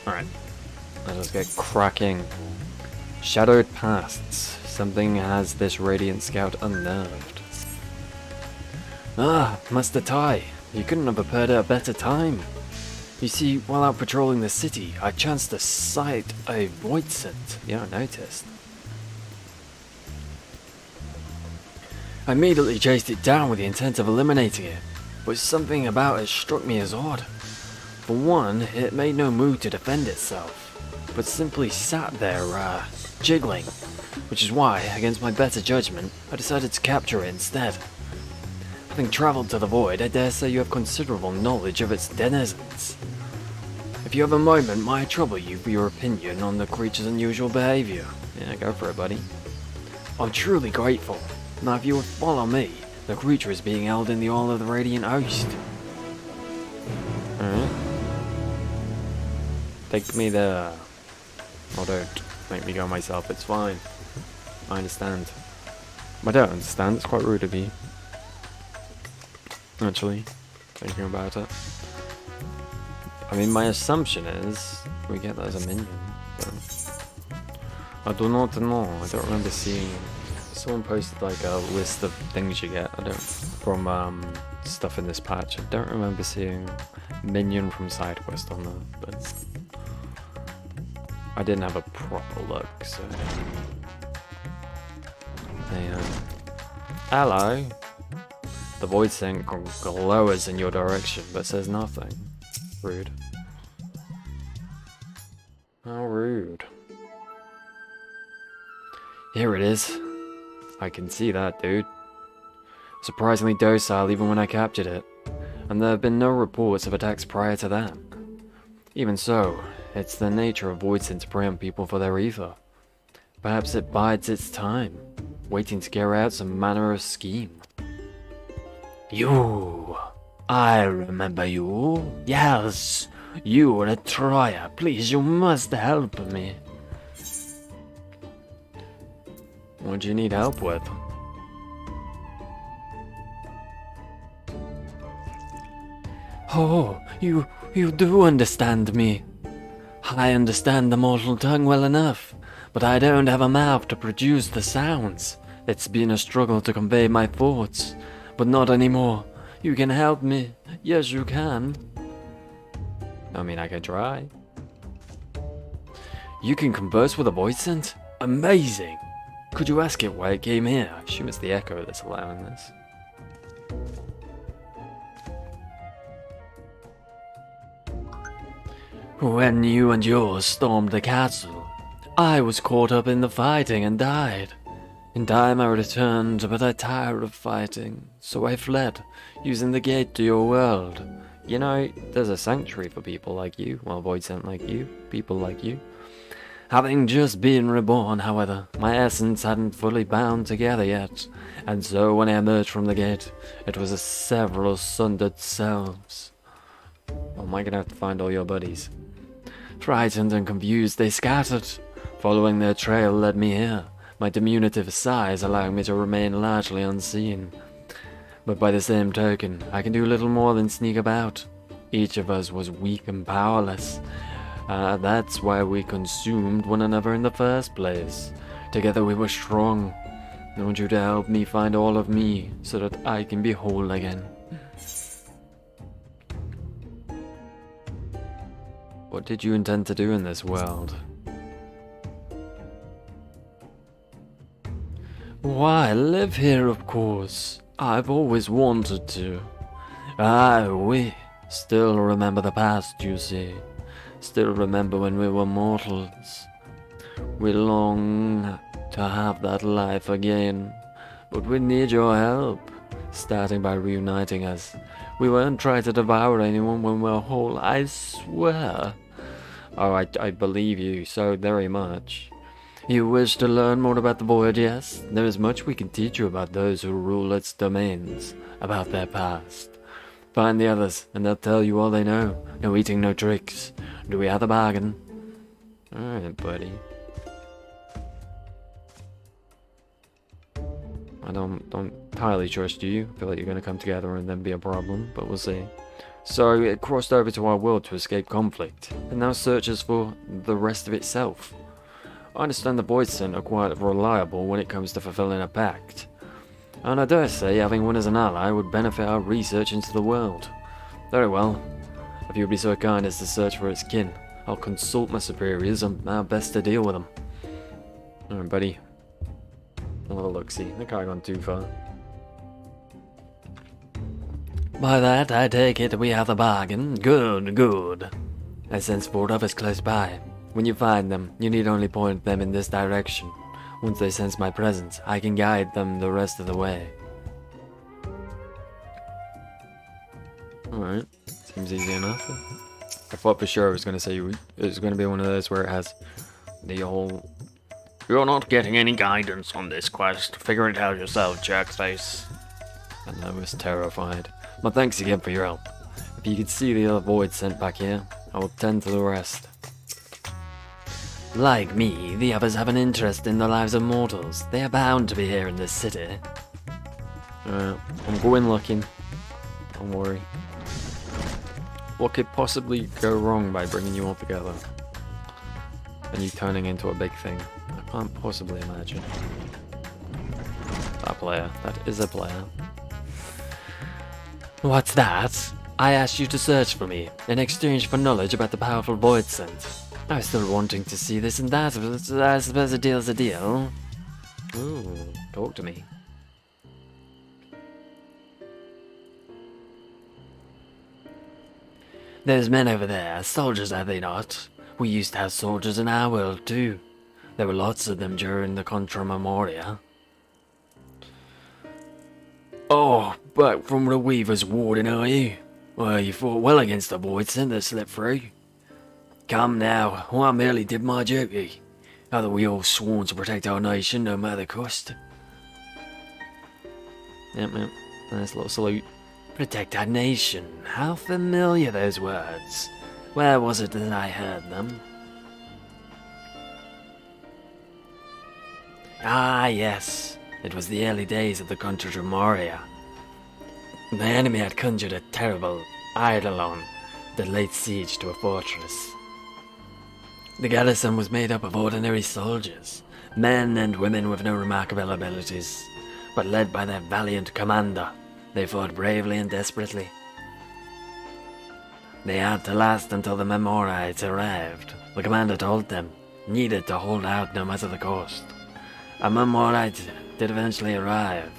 Alright, let us get cracking. Shadowed pasts. Something has this Radiant Scout unnerved. Ah, Master Tai, you couldn't have prepared at a better time. You see, while out patrolling the city, I chanced to sight a void scent. Yeah, I noticed. I immediately chased it down with the intent of eliminating it, but something about it struck me as odd. For one, it made no move to defend itself, but simply sat there, jiggling, which is why, against my better judgment, I decided to capture it instead. Having travelled to the void, I dare say you have considerable knowledge of its denizens. If you have a moment, might I trouble you for your opinion on the creature's unusual behaviour? Yeah, go for it, buddy. I'm truly grateful. Now if you would follow me, the creature is being held in the Hall of the Radiant Host. Alright. Take me there. Oh, don't make me go myself, it's fine. I understand. I don't understand, it's quite rude of you. Actually, thinking about it. I mean, my assumption is we get that as a minion, but I do not know. I don't remember seeing. Someone posted like a list of things you get. I don't from stuff in this patch. I don't remember seeing minion from side quest on there, but I didn't have a proper look. So, and hello. The void scent glowers in your direction, but says nothing. Rude. How rude. Here it is. I can see that, dude. Surprisingly docile even when I captured it, and there have been no reports of attacks prior to that. Even so, it's the nature of void scent to prey on people for their ether. Perhaps it bides its time, waiting to carry out some manner of scheme. You! I remember you. Yes, you were a Troya. Please, you must help me. What do you need help with? Oh, you do understand me. I understand the mortal tongue well enough, but I don't have a mouth to produce the sounds. It's been a struggle to convey my thoughts, but not anymore. You can help me. Yes, you can. I mean, I can try. You can converse with a void scent? Amazing! Could you ask it why it came here? I assume it's the echo that's allowing this. When you and yours stormed the castle, I was caught up in the fighting and died. In time I returned, but I tired of fighting, so I fled, using the gate to your world. You know, there's a sanctuary for people like you, well, void scent like you, people like you. Having just been reborn, however, my essence hadn't fully bound together yet, and so when I emerged from the gate, it was as several sundered selves. Oh, am I gonna have to find all your buddies? Frightened and confused, they scattered. Following their trail led me here, my diminutive size allowing me to remain largely unseen. But by the same token, I can do little more than sneak about. Each of us was weak and powerless. That's why we consumed one another in the first place. Together we were strong. I want you to help me find all of me, so that I can be whole again. What did you intend to do in this world? Why, live here, of course. I've always wanted to. We still remember the past, you see. Still remember when we were mortals. We long to have that life again, but we need your help, starting by reuniting us. We won't try to devour anyone when we're whole, I swear. Oh, I believe you so very much. You wish to learn more about the void, yes? There is much we can teach you about those who rule its domains, about their past. Find the others, and they'll tell you all they know. No eating, no tricks. Do we have a bargain? Alright, buddy. I don't entirely trust you. I feel like you're gonna come together and then be a problem, but we'll see. So it crossed over to our world to escape conflict, and now searches for the rest of itself. I understand the Void Scent are quite reliable when it comes to fulfilling a pact, and I dare say having one as an ally would benefit our research into the world. Very well, if you would be so kind as to search for its kin, I'll consult my superiors on how best to deal with them. Alright, buddy. I'll have a look-see. I think I've gone too far. By that, I take it we have the bargain. Good, good. I sense 4 others close by. When you find them, you need only point them in this direction. Once they sense my presence, I can guide them the rest of the way. Alright, seems easy enough. I thought for sure it was going to say it was going to be one of those where it has the whole... You're not getting any guidance on this quest. Figure it out yourself, jerkface. And I was terrified. But thanks again for your help. If you could see the other Void Scent back here, I will tend to the rest. Like me, the others have an interest in the lives of mortals. They are bound to be here in this city. I'm going looking. Don't worry. What could possibly go wrong by bringing you all together? And you turning into a big thing? I can't possibly imagine. That player. That is a player. What's that? I asked you to search for me, in exchange for knowledge about the powerful Void Scent. I was still wanting to see this and that, but I suppose a deal's a deal. Ooh, talk to me. Those men over there, soldiers are they not? We used to have soldiers in our world too. There were lots of them during the Contra Memoria. Oh, back from the Weaver's Warden, are you? Well, you fought well against the Void Scent that slipped through. Come now, I merely did my duty. Haven't we all sworn to protect our nation no matter the cost? Yep, nice little salute. Protect our nation, how familiar those words. Where was it that I heard them? Ah, yes. It was the early days of the Contra Moria. The enemy had conjured a terrible eidolon that laid siege to a fortress. The garrison was made up of ordinary soldiers, men and women with no remarkable abilities, but led by their valiant commander, they fought bravely and desperately. They had to last until the Memorites arrived. The commander told them, needed to hold out no matter the cost. A Memorite did eventually arrive,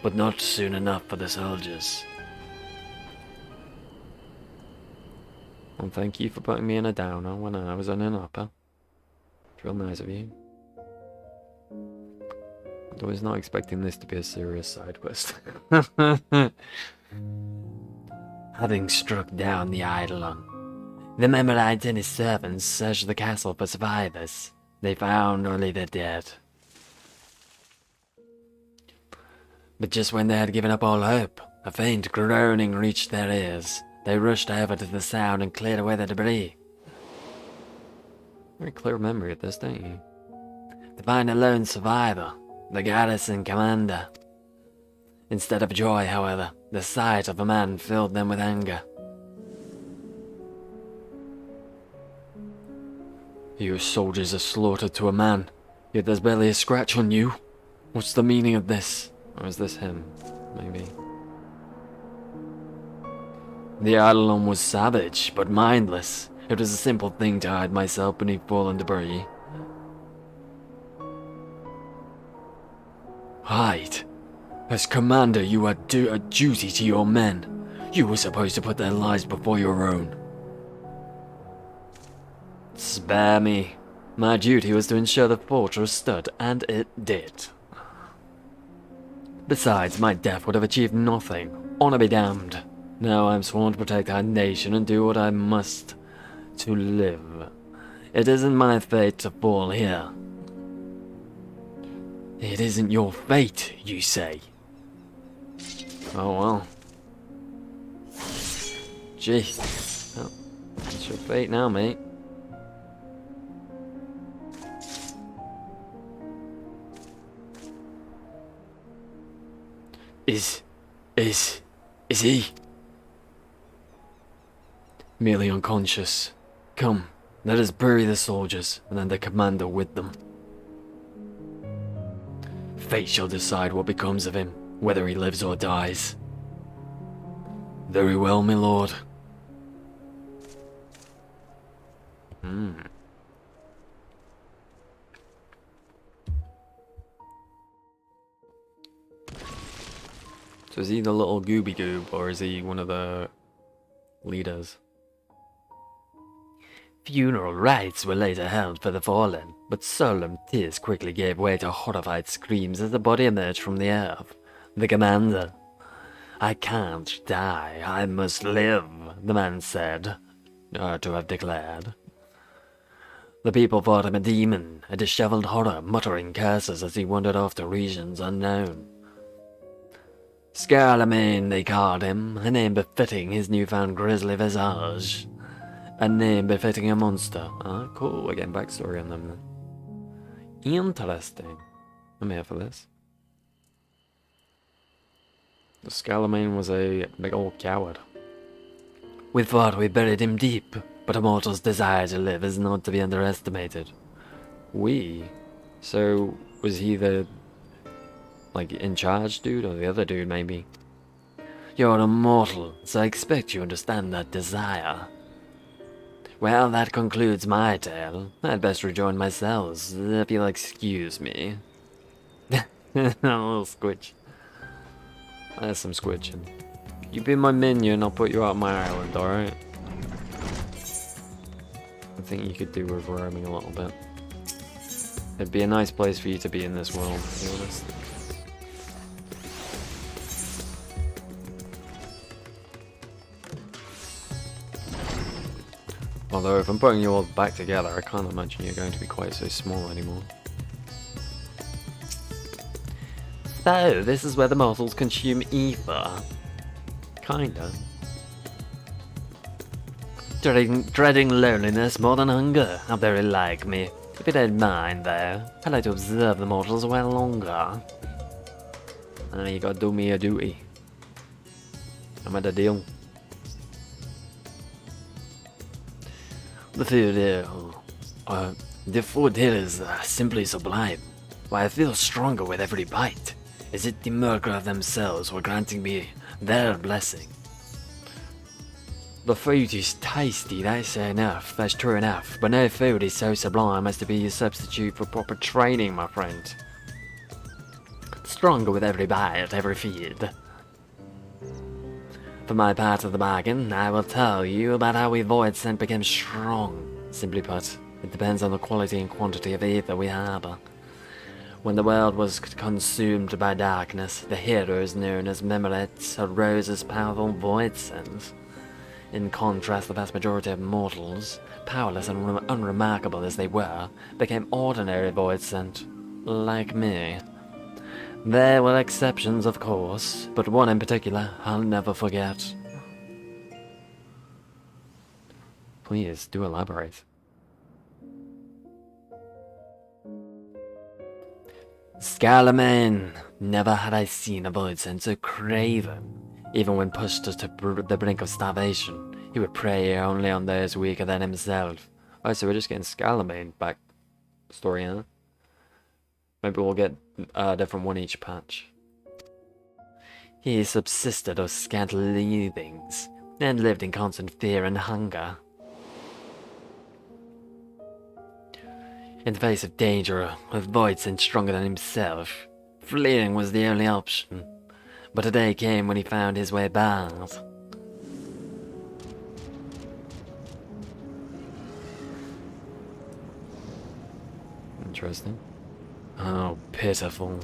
but not soon enough for the soldiers. Well, thank you for putting me in a downer when I was on an upper. It's real nice of you. I was not expecting this to be a serious side quest. Having struck down the Eidolon, the Memorite and his servants searched the castle for survivors. They found only the dead. But just when they had given up all hope, a faint groaning reached their ears. They rushed over to the sound and cleared away the debris. Very clear memory of this, don't you? To find a lone survivor, the garrison commander. Instead of joy, however, the sight of a man filled them with anger. You soldiers are slaughtered to a man, yet there's barely a scratch on you. What's the meaning of this? Or is this him? Maybe. The Eidolon was savage, but mindless. It was a simple thing to hide myself beneath fallen debris. Hide? As commander, you had a duty to your men. You were supposed to put their lives before your own. Spare me. My duty was to ensure the fortress stood, and it did. Besides, my death would have achieved nothing. Honor be damned. Now I'm sworn to protect our nation and do what I must to live. It isn't my fate to fall here. It isn't your fate, you say? Oh well. Gee. Well, it's your fate now, mate. Is he? Merely unconscious. Come, let us bury the soldiers, and then the commander with them. Fate shall decide what becomes of him, whether he lives or dies. Very well, my lord. So is he the little Gooby Goob, or is he one of the leaders? Funeral rites were later held for the fallen, but solemn tears quickly gave way to horrified screams as the body emerged from the earth. The commander. I can't die, I must live, the man said, to have declared. The people thought him a demon, a disheveled horror, muttering curses as he wandered off to regions unknown. Scarlemagne, they called him, a name befitting his newfound grisly visage. A name befitting a monster. Ah, cool, we're getting backstory on them then. Interesting. I'm here for this. The Scarlemagne was a big old coward. We thought we buried him deep, but a mortal's desire to live is not to be underestimated. We? So, was he the, like, in charge dude, or the other dude maybe? You're immortal, so I expect you understand that desire. Well, that concludes my tale. I'd best rejoin my cells, if you'll excuse me. A little squitch. There's some squitching. You be my minion, I'll put you out my island, alright? I think you could do with roaming a little bit. It'd be a nice place for you to be in this world, to be honest. Although, if I'm putting you all back together, I can't imagine you're going to be quite so small anymore. So, this is where the mortals consume ether. Kinda. Dreading loneliness more than hunger. How very like me. If you don't mind, though, I'd like to observe the mortals a while longer. You gotta do me a duty. I'm at the deal. The food here is simply sublime. Why, I feel stronger with every bite. Is it the Murkra themselves who are granting me their blessing? The food is tasty, that's enough, that's true enough, but no food is so sublime as to be a substitute for proper training, my friend. Stronger with every bite, every feed. For my part of the bargain, I will tell you about how we Void Scent became strong. Simply put, it depends on the quality and quantity of ether we harbor. When the world was consumed by darkness, the heroes known as Memorites arose as powerful Void Scents. In contrast, the vast majority of mortals, powerless and unremarkable as they were, became ordinary Void Scent, like me. There were exceptions, of course, but one in particular I'll never forget. Please, do elaborate. Scarlemagne! Never had I seen a Void Scent so craven. Even when pushed to the brink of starvation, he would prey only on those weaker than himself. Oh, so we're just getting Scarlemagne back story, huh? Maybe we'll get a different one each patch. He subsisted of scant leavings, and lived in constant fear and hunger. In the face of danger, with Void Scent stronger than himself, fleeing was the only option. But a day came when he found his way barred. Interesting. Oh, pitiful.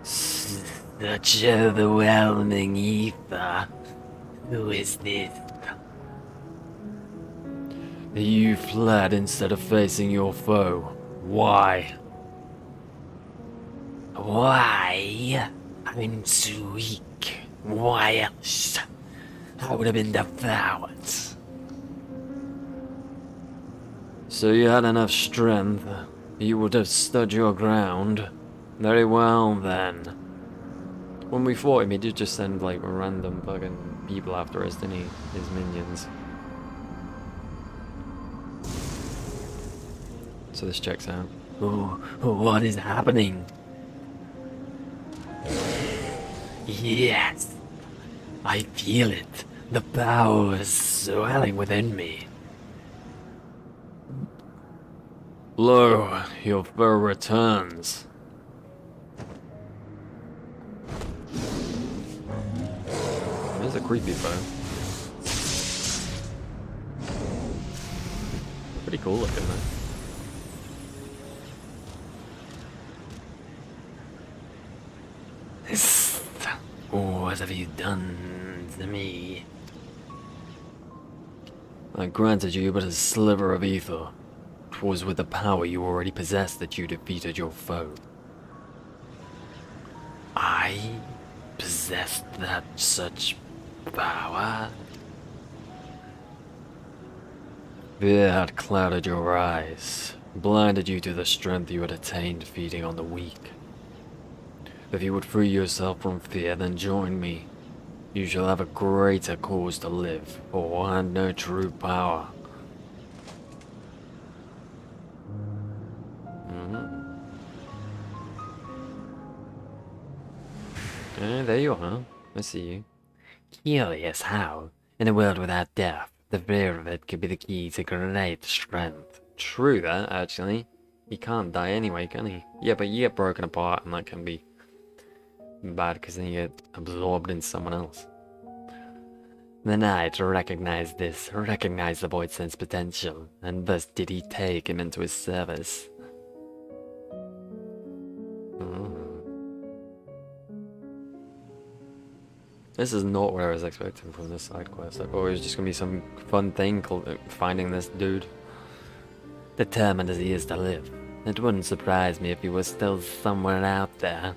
Such overwhelming ether. Who is this? You fled instead of facing your foe. Why? Why? I'm too weak. Why else? I would have been devoured. So you had enough strength. You would have stood your ground. Very well, then. When we fought him, he did just send, like, random fucking people after us, didn't he? His minions. So this checks out. Oh, what is happening? Yes! I feel it. The power is swelling within me. Lo, your foe returns. There's a creepy foe. Pretty cool looking though. What have you done to me? I granted you but a sliver of ether. 'Twas with the power you already possessed that you defeated your foe. I possessed that such power? Fear had clouded your eyes, blinded you to the strength you had attained feeding on the weak. If you would free yourself from fear, then join me. You shall have a greater cause to live, for I had no true power. There you are. I see you. Curious how, in a world without death, the fear of it could be the key to great strength. True that, actually. He can't die anyway, can he? Yeah, but you get broken apart and that can be bad because then you get absorbed in someone else. The knight recognized this, recognized the Void Sense potential, and thus did he take him into his service. This is not what I was expecting from this side quest. I thought it was just gonna be some fun thing called finding this dude. Determined as he is to live, it wouldn't surprise me if he was still somewhere out there.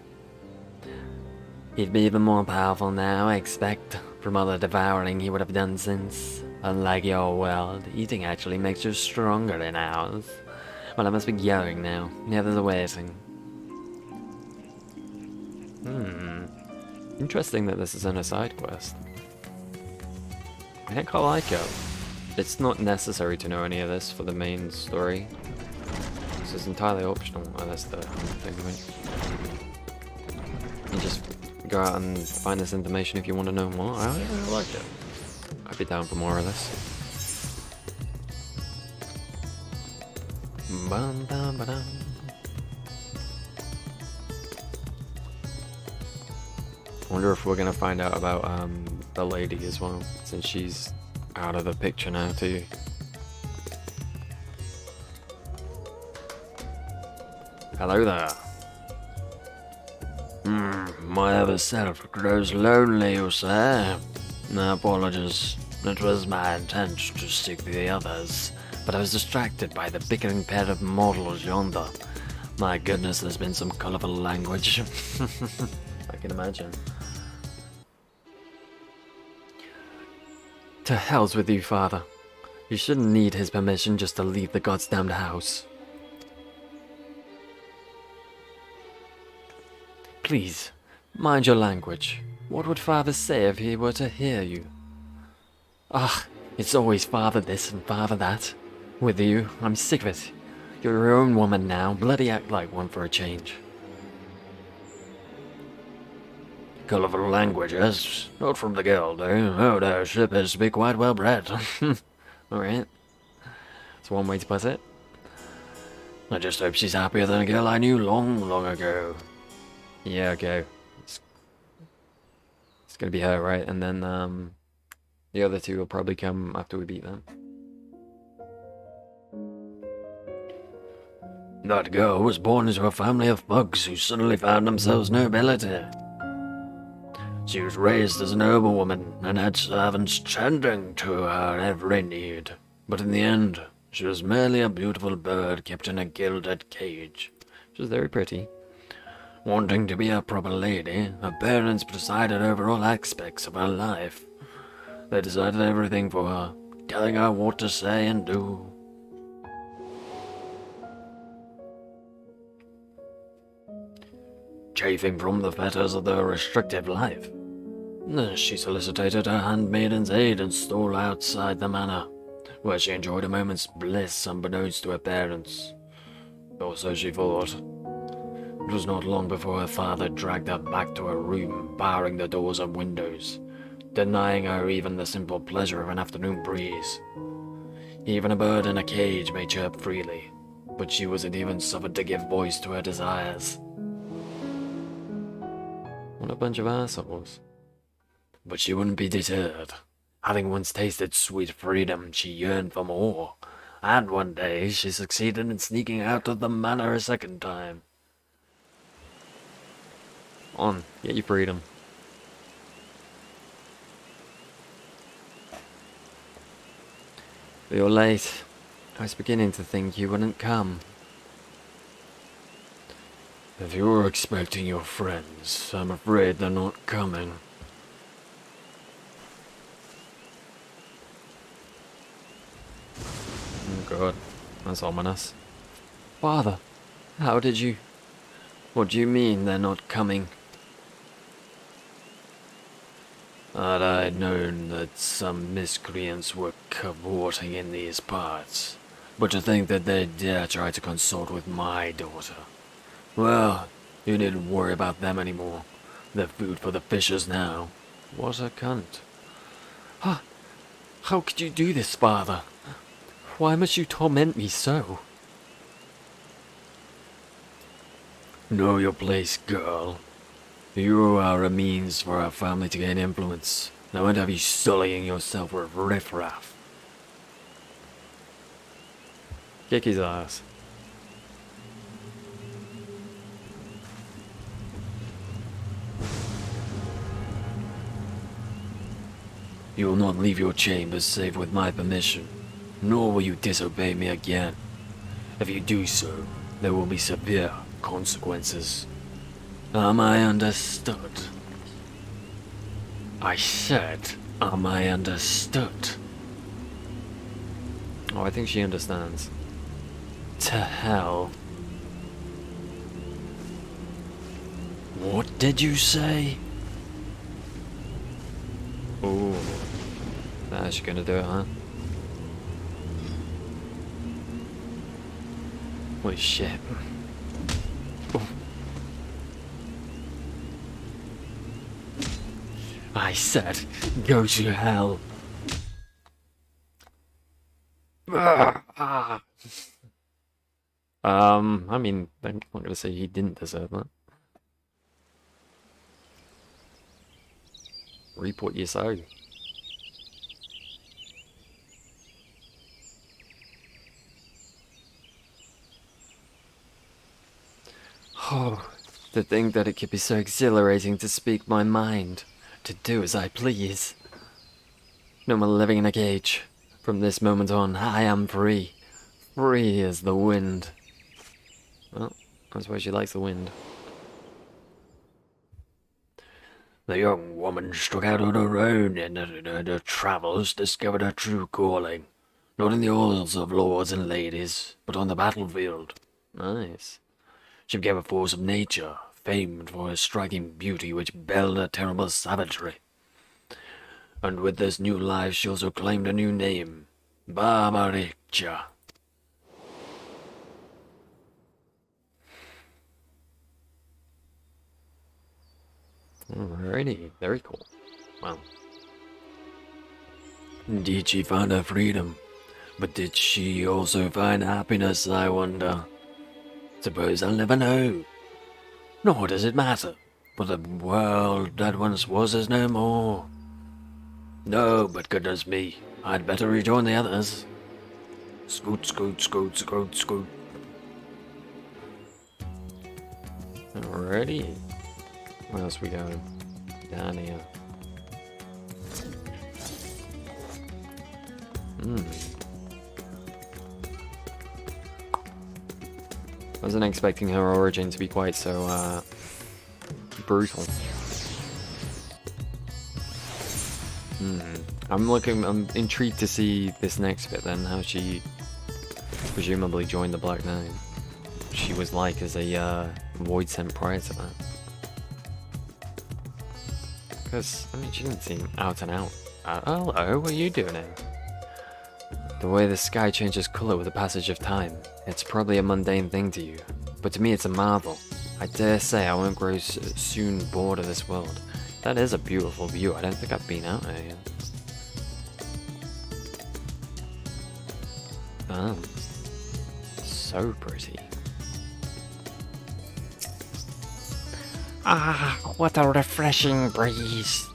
He'd be even more powerful now, I expect, from all the devouring he would have done since. Unlike your world, eating actually makes you stronger in ours. Well, I must be going now. The others are waiting. Interesting that this is in a side quest. I think I like it. It's not necessary to know any of this for the main story. This is entirely optional. Oh, that's the thing, right? You just go out and find this information if you want to know more. I really like it. I'd be down for more of this. I wonder if we're gonna find out about the lady as well, since she's out of the picture now too. Hello there. My other self grows lonely, you say? No apologies. It was my intent to seek the others, but I was distracted by the bickering pair of mortals yonder. My goodness, there's been some colourful language. I can imagine. To hell's with you, father. You shouldn't need his permission just to leave the goddamned house. Please, mind your language. What would father say if he were to hear you? Ah, it's always father this and father that. With you, I'm sick of it. You're your own woman now. Bloody act like one for a change. Colourful language, yes. Not from the guild, eh? Oh, no, she appears to be quite well bred. Alright. That's one way to put it. I just hope she's happier than a girl I knew long, long ago. Yeah, okay. It's gonna be her, right? And then, the other two will probably come after we beat them. That girl was born into a family of thugs who suddenly found themselves nobility. She was raised as a noblewoman and had servants tending to her every need. But in the end, she was merely a beautiful bird kept in a gilded cage. She was very pretty. Wanting to be a proper lady, her parents presided over all aspects of her life. They decided everything for her, telling her what to say and do. chafing from the fetters of their restrictive life. She solicited her handmaiden's aid and stole outside the manor, where she enjoyed a moment's bliss unbeknownst to her parents. Or so she thought. It was not long before her father dragged her back to her room, barring the doors and windows, denying her even the simple pleasure of an afternoon breeze. Even a bird in a cage may chirp freely, but she wasn't even suffered to give voice to her desires. What a bunch of assholes. But she wouldn't be deterred. Having once tasted sweet freedom, she yearned for more, and one day she succeeded in sneaking out of the manor a second time. On, get your freedom. You're late. I was beginning to think you wouldn't come. If you were expecting your friends, I'm afraid they're not coming. Oh god, that's ominous. Father, how did you... What do you mean they're not coming? Had I known that some miscreants were cavorting in these parts, but to think that they'd dare try to consort with my daughter. Well, you needn't worry about them anymore. They're food for the fishes now. What a cunt. How could you do this, father? Why must you torment me so? Know your place, girl. You are a means for our family to gain influence. I won't have you sullying yourself with riffraff. Kick his ass. You will not leave your chambers save with my permission, nor will you disobey me again. If you do so, there will be severe consequences. Am I understood? I said, am I understood? Oh, I think she understands. To hell. What did you say? Oh, that's gonna do it, huh? Holy shit. Oh. I said, go to hell. I mean, I'm not gonna say he didn't deserve that. Reap what you sow. Oh, to think that it could be so exhilarating to speak my mind, to do as I please. No more living in a cage. From this moment on, I am free. Free as the wind. Well, I suppose she likes the wind. The young woman struck out on her own and in her travels discovered her true calling. Not in the halls of lords and ladies, but on the battlefield. Nice. She became a force of nature, famed for her striking beauty which belled a terrible savagery. And with this new life she also claimed a new name, Vrtra. Alrighty, very cool. Wow. Indeed, she found her freedom. But did she also find happiness, I wonder? Suppose I'll never know. Nor does it matter, for the world that once was is no more. No, but goodness me, I'd better rejoin the others. Scoot, scoot, scoot, scoot, scoot. Alrighty. Where else we going? Down here. I wasn't expecting her origin to be quite so, brutal. I'm intrigued to see this next bit then, how she presumably joined the Black Knight. She was like as a, void sent prior to that. Because, I mean, she didn't seem out and out. Hello, what are you doing here? The way the sky changes colour with the passage of time. It's probably a mundane thing to you, but to me it's a marvel. I dare say I won't grow soon bored of this world. That is a beautiful view. I don't think I've been out there yet. Oh, so pretty. Ah, what a refreshing breeze.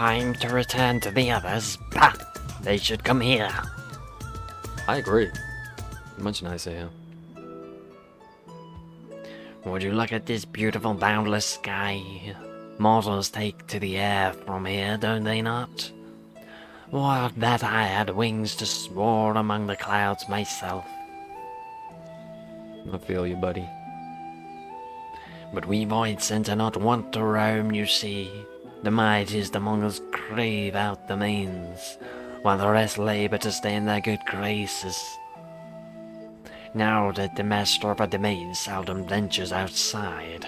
I'm to return to the others. Bah! They should come here. I agree. Much nicer here. Would you look at this beautiful boundless sky? Mortals take to the air from here, don't they not? Would that I had wings to soar among the clouds myself. I feel you, buddy. But we voids are not wont to roam, you see. The mightiest among us crave out domains, while the rest labour to stay in their good graces. Now that the master of a domain seldom ventures outside,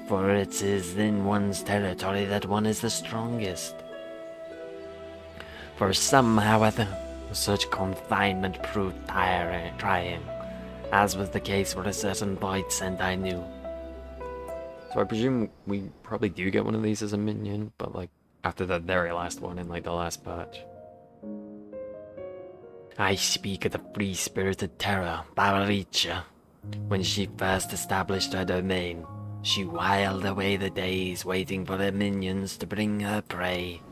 for it is in one's territory that one is the strongest. For some, however, such confinement proved trying, as was the case for a certain voidsend I knew. So I presume we probably do get one of these as a minion, but like after the very last one in like the last patch. I speak of the free-spirited terror, Vrtra. When she first established her domain, she whiled away the days waiting for her minions to bring her prey.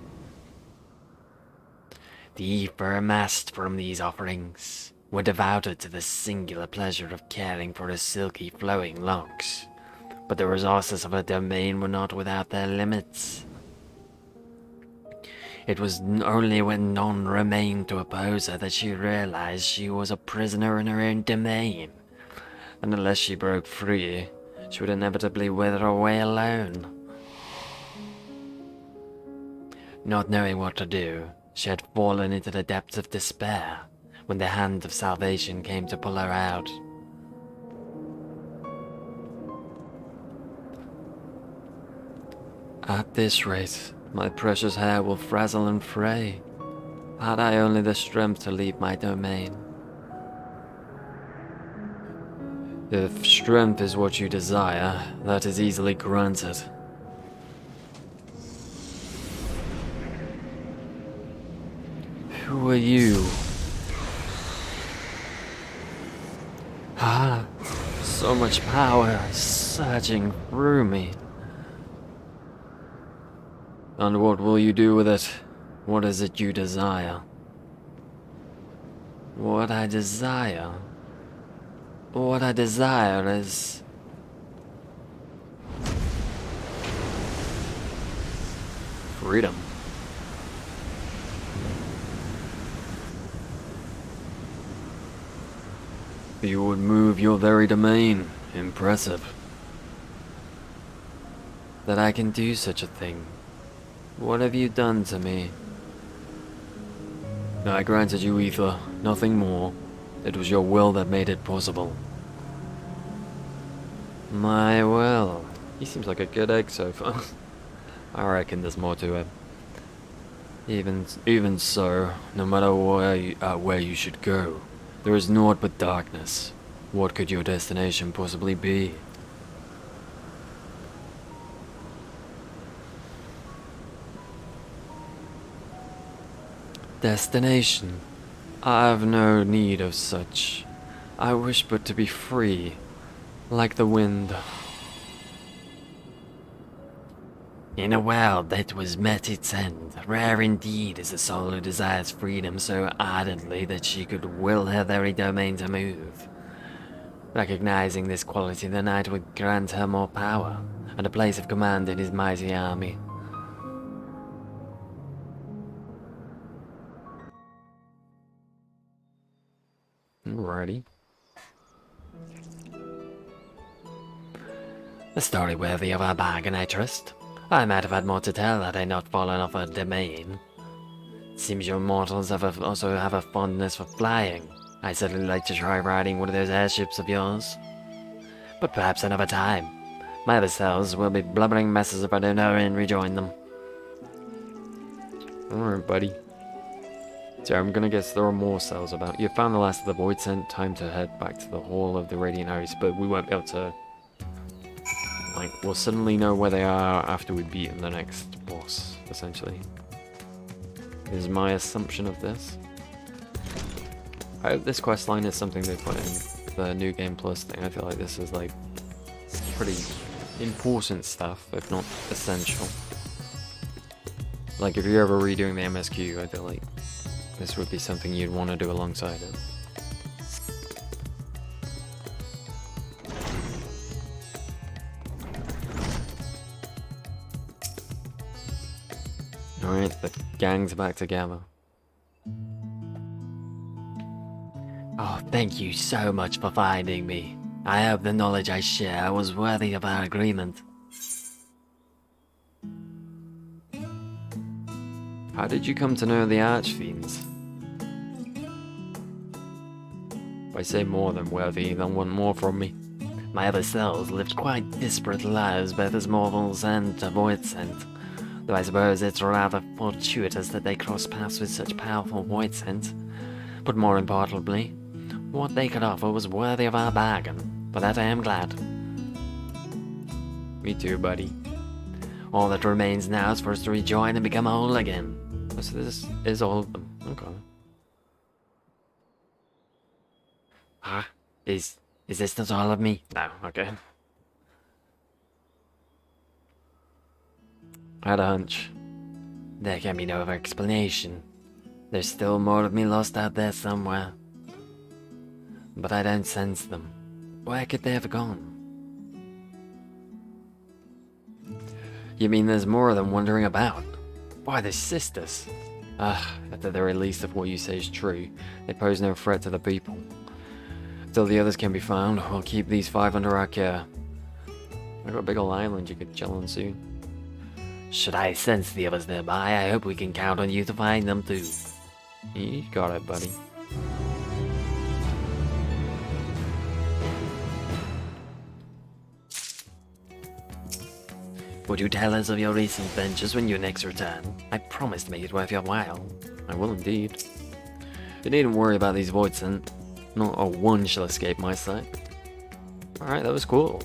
The ether amassed from these offerings were devoted to the singular pleasure of caring for her silky flowing locks, but the resources of her domain were not without their limits. It was only when none remained to oppose her that she realized she was a prisoner in her own domain, and unless she broke free, she would inevitably wither away alone. Not knowing what to do, she had fallen into the depths of despair when the hand of salvation came to pull her out. At this rate, my precious hair will frazzle and fray. Had I only the strength to leave my domain. If strength is what you desire, that is easily granted. Who are you? Ah, so much power surging through me. And what will you do with it? What is it you desire? What I desire? What I desire is... freedom. You would move your very domain. Impressive. That I can do such a thing. What have you done to me? I granted you ether, nothing more. It was your will that made it possible. My will. He seems like a good egg so far. I reckon there's more to it. Even so, no matter where you should go, there is naught but darkness. What could your destination possibly be? Destination? I have no need of such. I wish but to be free, like the wind. In a world that was met its end, rare indeed is the soul who desires freedom so ardently that she could will her very domain to move. Recognizing this quality, the knight would grant her more power, and a place of command in his mighty army. Alrighty. A story worthy of our bargain, I trust. I might have had more to tell had I not fallen off a domain. Seems your mortals also have a fondness for flying. I'd certainly like to try riding one of those airships of yours. But perhaps another time. My other cells will be blubbering messes if I don't hurry and rejoin them. Alright, buddy. So I'm gonna guess there are more cells about. You found the last of the void scent. Time to head back to the Hall of the Radiant Host, but we won't be able to... Like, we'll suddenly know where they are after we've beaten the next boss, essentially. Is my assumption of this. I hope this questline is something they put in the New Game Plus thing. I feel like this is, like, pretty important stuff, if not essential. Like, if you're ever redoing the MSQ, I feel like this would be something you'd want to do alongside it. Alright, the gang's back together. Oh, thank you so much for finding me. I hope the knowledge I share was worthy of our agreement. How did you come to know the Archfiends? If I say more than worthy, they'll want more from me. My other cells lived quite disparate lives, both as mortals and a void scent. Though I suppose it's rather fortuitous that they cross paths with such powerful void scent. But more importantly, what they could offer was worthy of our bargain. For that I am glad. Me too, buddy. All that remains now is for us to rejoin and become whole again. So this is all of them. Okay. Ah, is this not all of me? No, okay. I had a hunch. There can be no other explanation. There's still more of me lost out there somewhere. But I don't sense them. Where could they have gone? You mean there's more of them wandering about? Why, they're sisters. At the very least, if what you say is true, they pose no threat to the people. Until the others can be found, we'll keep these 5 under our care. I've got a big ol' island you could chill on soon. Should I sense the others nearby, I hope we can count on you to find them too. You got it, buddy. Would you tell us of your recent ventures when you next return? I promise to make it worth your while. I will indeed. You needn't worry about these voids, and not a one shall escape my sight. Alright, that was cool.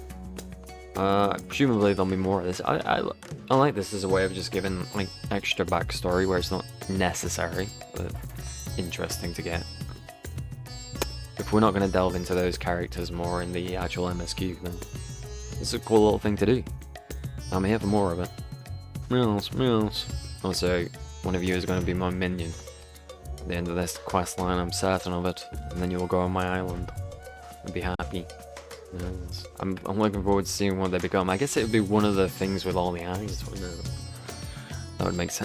Presumably there'll be more of this. I like this as a way of just giving, like, extra backstory where it's not necessary, but interesting to get. If we're not going to delve into those characters more in the actual MSQ, then it's a cool little thing to do. I'm here for more of it. Meows, meows. Also, one of you is going to be my minion. At the end of this quest line, I'm certain of it, and then you'll go on my island and be happy. Yes. I'm looking forward to seeing what they become. I guess it would be one of the things with all the eyes, wouldn't it? That would make sense.